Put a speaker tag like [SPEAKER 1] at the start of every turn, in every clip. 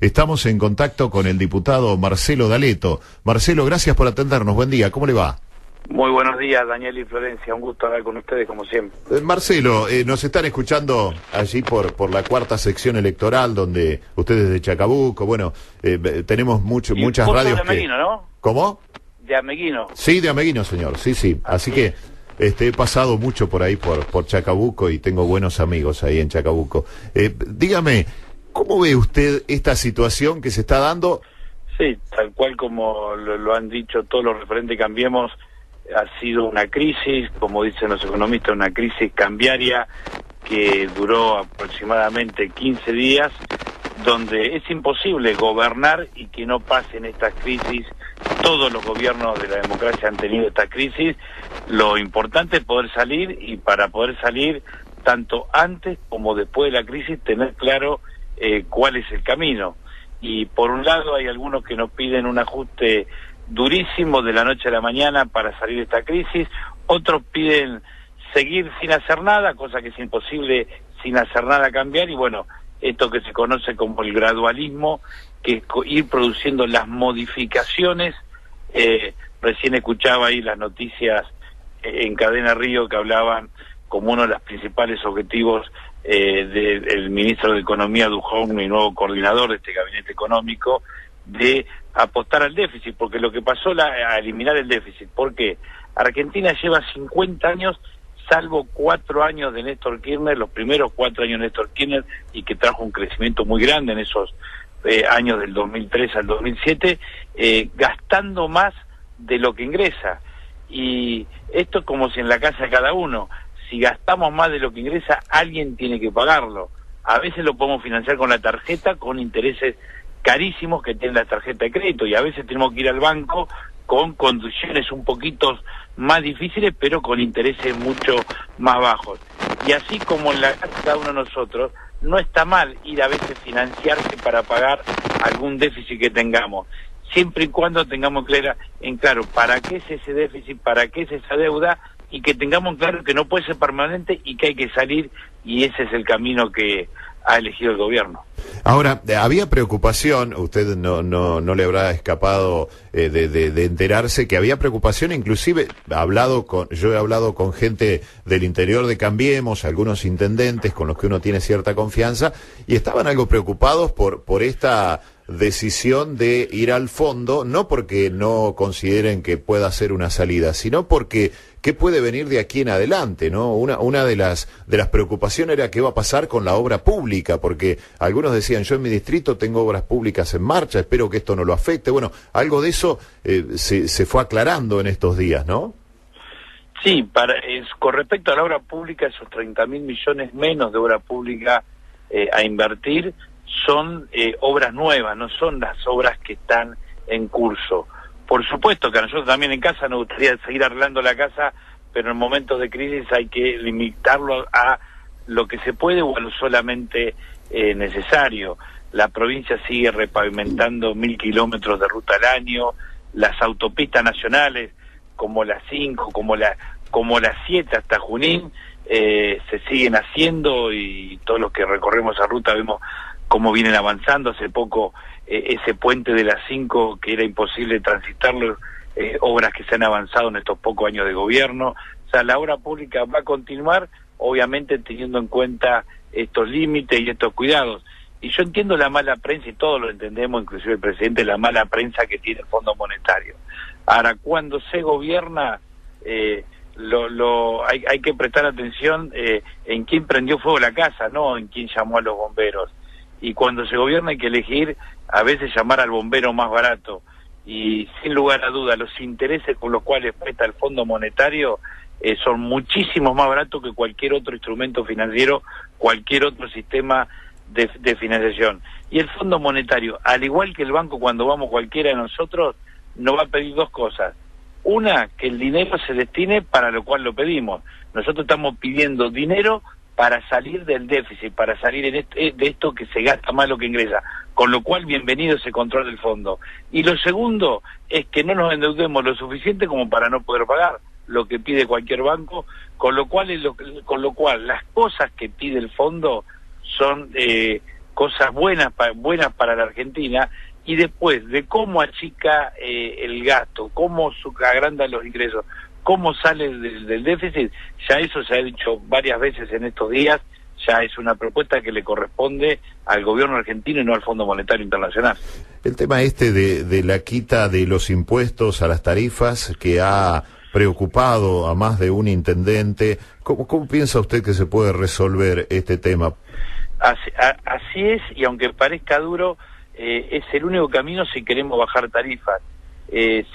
[SPEAKER 1] Estamos en contacto con el diputado Marcelo D'Aleto. Marcelo, gracias por atendernos. Buen día, ¿cómo le va?
[SPEAKER 2] Muy buenos días, Daniel y Florencia. Un gusto hablar con ustedes, como siempre.
[SPEAKER 1] Marcelo, nos están escuchando allí por la cuarta sección electoral, donde ustedes de Chacabuco, bueno, tenemos muchas radios
[SPEAKER 2] de Ameguino, ¿no?
[SPEAKER 1] ¿Cómo?
[SPEAKER 2] De Ameguino.
[SPEAKER 1] Sí, de Ameguino, señor, sí. Así que he pasado mucho por ahí, por Chacabuco, y tengo buenos amigos ahí en Chacabuco. Dígame, ¿cómo ve usted esta situación que se está dando?
[SPEAKER 2] Sí, tal cual como lo han dicho todos los referentes Cambiemos, ha sido una crisis, como dicen los economistas, una crisis cambiaria que duró aproximadamente 15 días, donde es imposible gobernar y que no pasen estas crisis. Todos los gobiernos de la democracia han tenido esta crisis. Lo importante es poder salir, y para poder salir, tanto antes como después de la crisis, tener claro cuál es el camino. Y por un lado hay algunos que nos piden un ajuste durísimo de la noche a la mañana para salir de esta crisis, otros piden seguir sin hacer nada, cosa que es imposible sin hacer nada cambiar, y bueno, esto que se conoce como el gradualismo, que es ir produciendo las modificaciones. Recién escuchaba ahí las noticias en Cadena Río que hablaban como uno de los principales objetivos del ministro de Economía, Dujovne, mi nuevo coordinador de este gabinete económico, de apostar al déficit, porque lo que pasó a eliminar el déficit, porque Argentina lleva 50 años, salvo 4 años de Néstor Kirchner, los primeros 4 años de Néstor Kirchner, y que trajo un crecimiento muy grande en esos años del 2003 al 2007, gastando más de lo que ingresa. Y esto es como si en la casa de cada uno, si gastamos más de lo que ingresa, alguien tiene que pagarlo. A veces lo podemos financiar con la tarjeta, con intereses carísimos que tiene la tarjeta de crédito, y a veces tenemos que ir al banco con condiciones un poquito más difíciles, pero con intereses mucho más bajos. Y así como en la casa de cada uno de nosotros, no está mal ir a veces financiarse para pagar algún déficit que tengamos, siempre y cuando tengamos en claro para qué es ese déficit, para qué es esa deuda, y que tengamos claro que no puede ser permanente y que hay que salir, y ese es el camino que ha elegido el gobierno.
[SPEAKER 1] Ahora, había preocupación, usted no le habrá escapado de enterarse que había preocupación, inclusive yo he hablado con gente del interior de Cambiemos, algunos intendentes con los que uno tiene cierta confianza, y estaban algo preocupados por esta decisión de ir al fondo, no porque no consideren que pueda ser una salida, sino porque qué puede venir de aquí en adelante, ¿no? Una de las preocupaciones era qué va a pasar con la obra pública, porque algunos decían, yo en mi distrito tengo obras públicas en marcha, espero que esto no lo afecte. Bueno, algo de eso se fue aclarando en estos días, ¿no?
[SPEAKER 2] Sí, con respecto a la obra pública, esos 30.000 millones menos de obra pública a invertir son obras nuevas, no son las obras que están en curso. Por supuesto que a nosotros también en casa nos gustaría seguir arreglando la casa, pero en momentos de crisis hay que limitarlo a lo que se puede o a lo solamente necesario. La provincia sigue repavimentando 1.000 kilómetros de ruta al año, las autopistas nacionales como la 5, como la 7 hasta Junín, se siguen haciendo, y todos los que recorremos esa ruta vemos cómo vienen avanzando. Hace poco ese puente de las 5 que era imposible transitarlo, obras que se han avanzado en estos pocos años de gobierno. O sea, la obra pública va a continuar, obviamente teniendo en cuenta estos límites y estos cuidados. Y yo entiendo la mala prensa, y todos lo entendemos, inclusive el presidente, la mala prensa que tiene el Fondo Monetario. Ahora, cuando se gobierna, hay que prestar atención en quién prendió fuego la casa, no en quién llamó a los bomberos. Y cuando se gobierna hay que elegir, a veces llamar al bombero más barato, y sin lugar a duda los intereses con los cuales presta el Fondo Monetario son muchísimos más baratos que cualquier otro instrumento financiero, cualquier otro sistema de financiación. Y el Fondo Monetario, al igual que el banco, cuando vamos cualquiera de nosotros, nos va a pedir dos cosas. Una, que el dinero se destine para lo cual lo pedimos. Nosotros estamos pidiendo dinero para salir del déficit, para salir de esto que se gasta más lo que ingresa, con lo cual bienvenido ese control del fondo. Y lo segundo es que no nos endeudemos lo suficiente como para no poder pagar lo que pide cualquier banco, con lo cual las cosas que pide el fondo son cosas buenas para la Argentina, y después de cómo achica el gasto, cómo agranda los ingresos, cómo sale del déficit, ya eso se ha dicho varias veces en estos días, ya es una propuesta que le corresponde al gobierno argentino y no al Fondo Monetario Internacional.
[SPEAKER 1] El tema de la quita de los impuestos a las tarifas que ha preocupado a más de un intendente, ¿cómo piensa usted que se puede resolver este tema?
[SPEAKER 2] Así es, y aunque parezca duro, es el único camino si queremos bajar tarifas.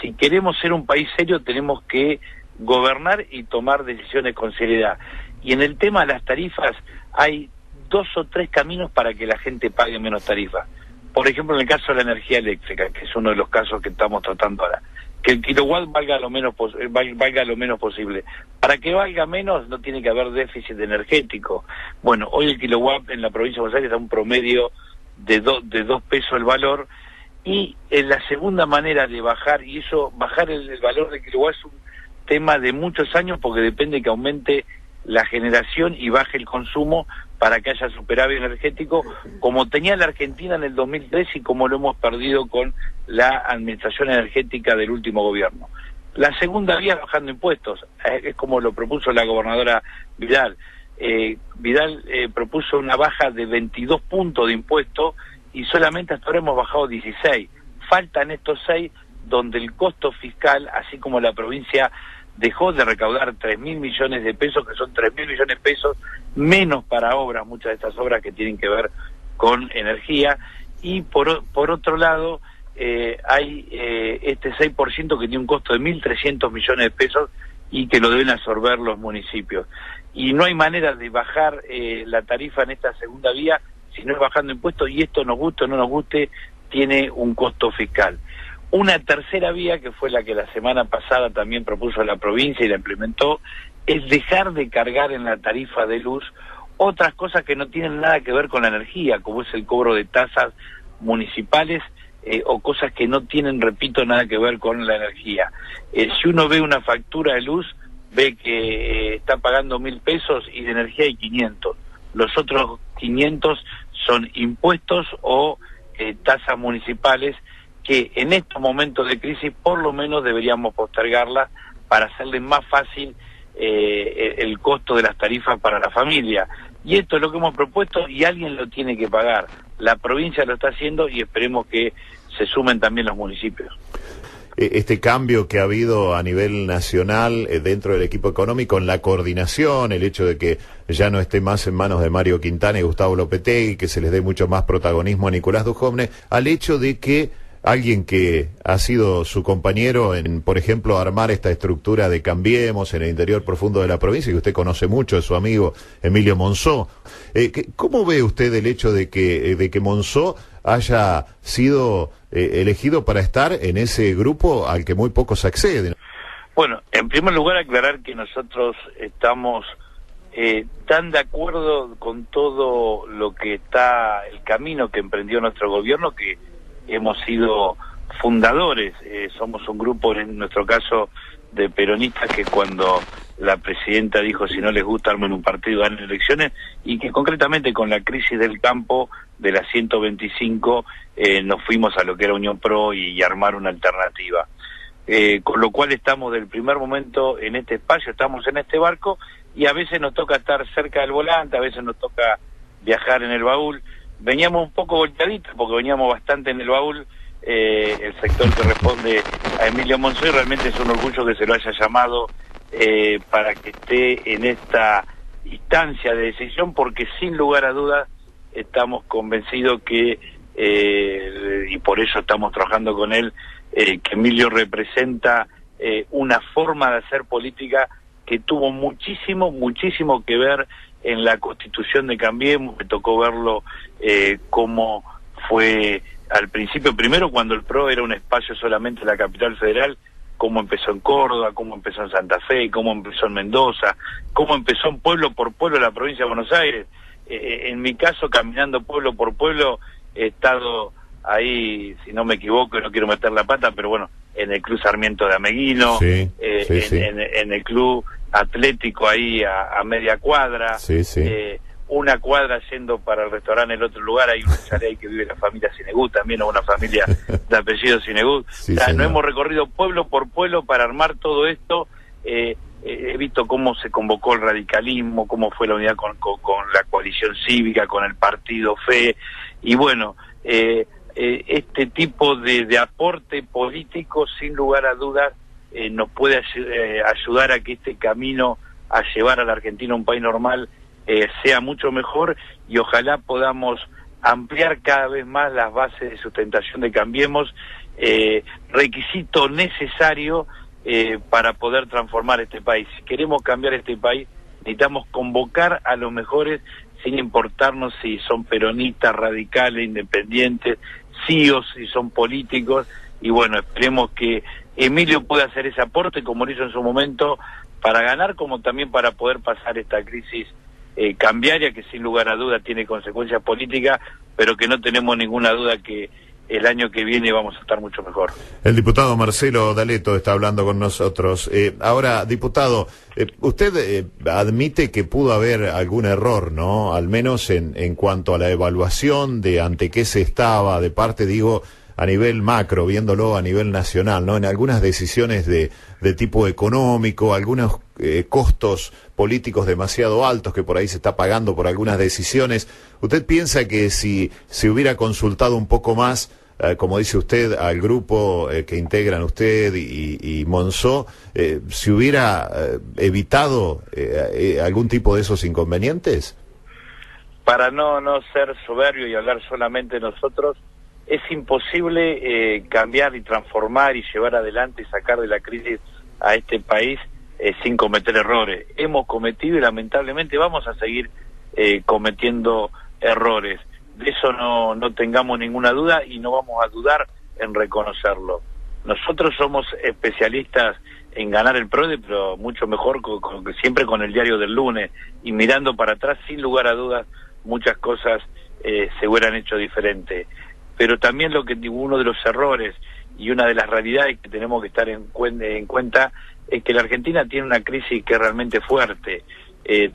[SPEAKER 2] Si queremos ser un país serio, tenemos que gobernar y tomar decisiones con seriedad. Y en el tema de las tarifas, hay 2 o 3 caminos para que la gente pague menos tarifas. Por ejemplo, en el caso de la energía eléctrica, que es uno de los casos que estamos tratando ahora, que el kilowatt valga lo menos posible. Para que valga menos, no tiene que haber déficit energético. Bueno, hoy el kilowatt en la provincia de Buenos Aires está un promedio de 2 pesos el valor, y en la segunda manera de bajar, y eso, bajar el valor del kilowatt es un tema de muchos años, porque depende que aumente la generación y baje el consumo para que haya superávit energético, como tenía la Argentina en el 2003 y como lo hemos perdido con la administración energética del último gobierno. La segunda vía es bajando impuestos, es como lo propuso la gobernadora Vidal. Vidal propuso una baja de 22 puntos de impuestos y solamente hasta ahora hemos bajado 16. Faltan estos 6 donde el costo fiscal, así como la provincia dejó de recaudar 3.000 millones de pesos, que son 3.000 millones de pesos menos para obras, muchas de estas obras que tienen que ver con energía, y por otro lado hay este 6% que tiene un costo de 1.300 millones de pesos y que lo deben absorber los municipios. Y no hay manera de bajar la tarifa en esta segunda vía si no es bajando impuestos, y esto nos guste o no nos guste, tiene un costo fiscal. Una tercera vía, que fue la que la semana pasada también propuso la provincia y la implementó, es dejar de cargar en la tarifa de luz otras cosas que no tienen nada que ver con la energía, como es el cobro de tasas municipales o cosas que no tienen, repito, nada que ver con la energía. Si uno ve una factura de luz, ve que está pagando 1.000 pesos y de energía hay 500. Los otros 500 son impuestos o tasas municipales, que en estos momentos de crisis por lo menos deberíamos postergarlas para hacerle más fácil el costo de las tarifas para la familia. Y esto es lo que hemos propuesto y alguien lo tiene que pagar. La provincia lo está haciendo y esperemos que se sumen también los municipios.
[SPEAKER 1] Este cambio que ha habido a nivel nacional dentro del equipo económico, en la coordinación, el hecho de que ya no esté más en manos de Mario Quintana y Gustavo Lopetegui, que se les dé mucho más protagonismo a Nicolás Dujovne, al hecho de que alguien que ha sido su compañero en, por ejemplo, armar esta estructura de Cambiemos en el interior profundo de la provincia, que usted conoce mucho, es su amigo Emilio Monzó. ¿Cómo ve usted el hecho de que Monzó haya sido elegido para estar en ese grupo al que muy pocos acceden?
[SPEAKER 2] Bueno, en primer lugar aclarar que nosotros estamos tan de acuerdo con todo lo que está, el camino que emprendió nuestro gobierno, que hemos sido fundadores. Somos un grupo, en nuestro caso, de peronistas que cuando la presidenta dijo si no les gusta armen un partido, ganen elecciones, y que concretamente con la crisis del campo de la 125 nos fuimos a lo que era Unión Pro y armar una alternativa. Con lo cual estamos del primer momento en este espacio, estamos en este barco, y a veces nos toca estar cerca del volante, a veces nos toca viajar en el baúl. Veníamos un poco volteaditos porque veníamos bastante en el baúl, el sector que responde a Emilio Monzó, y realmente es un orgullo que se lo haya llamado para que esté en esta instancia de decisión, porque sin lugar a dudas estamos convencidos que, y por eso estamos trabajando con él, que Emilio representa una forma de hacer política que tuvo muchísimo que ver en la constitución de Cambiemos. Me tocó verlo cómo fue al principio, primero cuando el PRO era un espacio solamente en la capital federal, cómo empezó en Córdoba, cómo empezó en Santa Fe, cómo empezó en Mendoza, cómo empezó en pueblo por pueblo la provincia de Buenos Aires. En mi caso, caminando pueblo por pueblo, he estado ahí, si no me equivoco, no quiero meter la pata, pero bueno, en el Club Sarmiento de Ameguino,
[SPEAKER 1] sí.
[SPEAKER 2] En el Club Atlético ahí a media cuadra, una cuadra yendo para el restaurante en el otro lugar hay un chalet ahí que vive la familia Sinegú también, o una familia de apellido Sinegú.
[SPEAKER 1] Sí,
[SPEAKER 2] o sea,
[SPEAKER 1] señor.
[SPEAKER 2] no hemos recorrido pueblo por pueblo para armar todo esto. He visto cómo se convocó el radicalismo, cómo fue la unidad con la coalición cívica, con el partido FE, y bueno, este tipo de aporte político, sin lugar a dudas, nos puede ayudar a que este camino a llevar a la Argentina a un país normal sea mucho mejor, y ojalá podamos ampliar cada vez más las bases de sustentación de Cambiemos, requisito necesario para poder transformar este país. Si queremos cambiar este país, necesitamos convocar a los mejores, sin importarnos si son peronistas, radicales, independientes, sí o si son políticos, y bueno, esperemos que Emilio pueda hacer ese aporte como lo hizo en su momento para ganar, como también para poder pasar esta crisis cambiaria, que sin lugar a duda tiene consecuencias políticas, pero que no tenemos ninguna duda que el año que viene vamos a estar mucho mejor.
[SPEAKER 1] El diputado Marcelo D'Aleto está hablando con nosotros. Ahora, diputado, usted admite que pudo haber algún error, ¿no? Al menos en cuanto a la evaluación de ante qué se estaba, de parte, digo, a nivel macro, viéndolo a nivel nacional, ¿no? En algunas decisiones de tipo económico, algunos costos políticos demasiado altos que por ahí se está pagando por algunas decisiones. ¿Usted piensa que si se hubiera consultado un poco más, como dice usted, al grupo que integran usted y Monzó, se hubiera evitado algún tipo de esos inconvenientes?
[SPEAKER 2] Para no ser soberbio y hablar solamente nosotros, es imposible cambiar y transformar y llevar adelante y sacar de la crisis a este país sin cometer errores. Hemos cometido y lamentablemente vamos a seguir cometiendo errores. De eso no tengamos ninguna duda y no vamos a dudar en reconocerlo. Nosotros somos especialistas en ganar el PRODE, pero mucho mejor siempre con el diario del lunes, y mirando para atrás, sin lugar a dudas, muchas cosas se hubieran hecho diferente. Pero también uno de los errores y una de las realidades que tenemos que estar en cuenta es que la Argentina tiene una crisis que es realmente fuerte.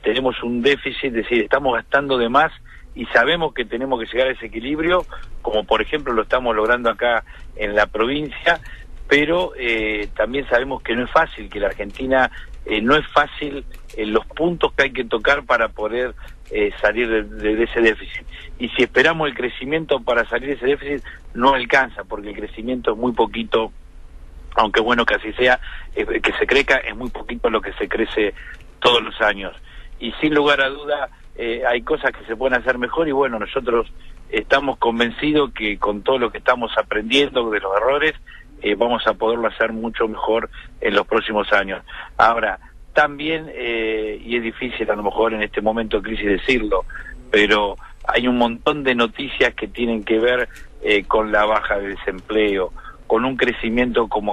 [SPEAKER 2] Tenemos un déficit, es decir, estamos gastando de más y sabemos que tenemos que llegar a ese equilibrio, como por ejemplo lo estamos logrando acá en la provincia, pero también sabemos que no es fácil, que la Argentina no es fácil los puntos que hay que tocar para poder salir de ese déficit. Y si esperamos el crecimiento para salir de ese déficit, no alcanza, porque el crecimiento es muy poquito, aunque bueno que así sea, que se crezca, es muy poquito lo que se crece todos los años. Y sin lugar a duda hay cosas que se pueden hacer mejor, y bueno, nosotros estamos convencidos que con todo lo que estamos aprendiendo de los errores, vamos a poderlo hacer mucho mejor en los próximos años. Ahora, también, y es difícil a lo mejor en este momento de crisis decirlo, pero hay un montón de noticias que tienen que ver con la baja de desempleo, con un crecimiento con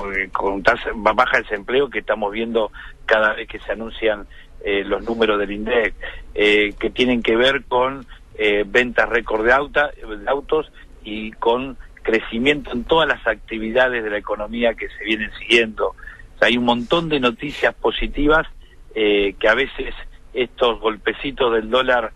[SPEAKER 2] baja de desempleo que estamos viendo cada vez que se anuncian los números del INDEC, que tienen que ver con ventas récord de autos y con crecimiento en todas las actividades de la economía que se vienen siguiendo. O sea, hay un montón de noticias positivas que a veces estos golpecitos del dólar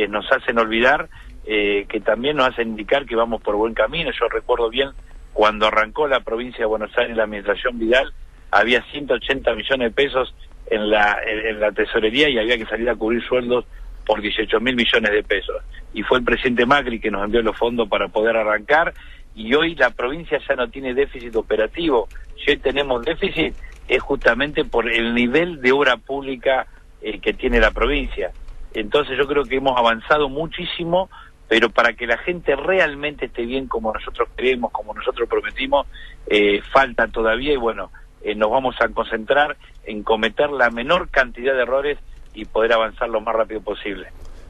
[SPEAKER 2] nos hacen olvidar, que también nos hacen indicar que vamos por buen camino. Yo recuerdo bien cuando arrancó la provincia de Buenos Aires la administración Vidal, había 180 millones de pesos en la tesorería y había que salir a cubrir sueldos por 18.000 millones de pesos. Y fue el presidente Macri que nos envió los fondos para poder arrancar, y hoy la provincia ya no tiene déficit operativo. Si hoy tenemos déficit es justamente por el nivel de obra pública que tiene la provincia. Entonces yo creo que hemos avanzado muchísimo, pero para que la gente realmente esté bien como nosotros queremos, como nosotros prometimos, falta todavía, y bueno, nos vamos a concentrar en cometer la menor cantidad de errores y poder avanzar lo más rápido posible.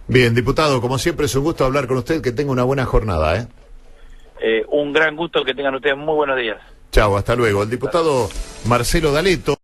[SPEAKER 1] Bien, diputado, como siempre es un gusto hablar con usted, que tenga una buena jornada, ¿eh?
[SPEAKER 2] Un gran gusto, que tengan ustedes muy buenos días.
[SPEAKER 1] Chau, hasta luego. El diputado Marcelo D'Aleto.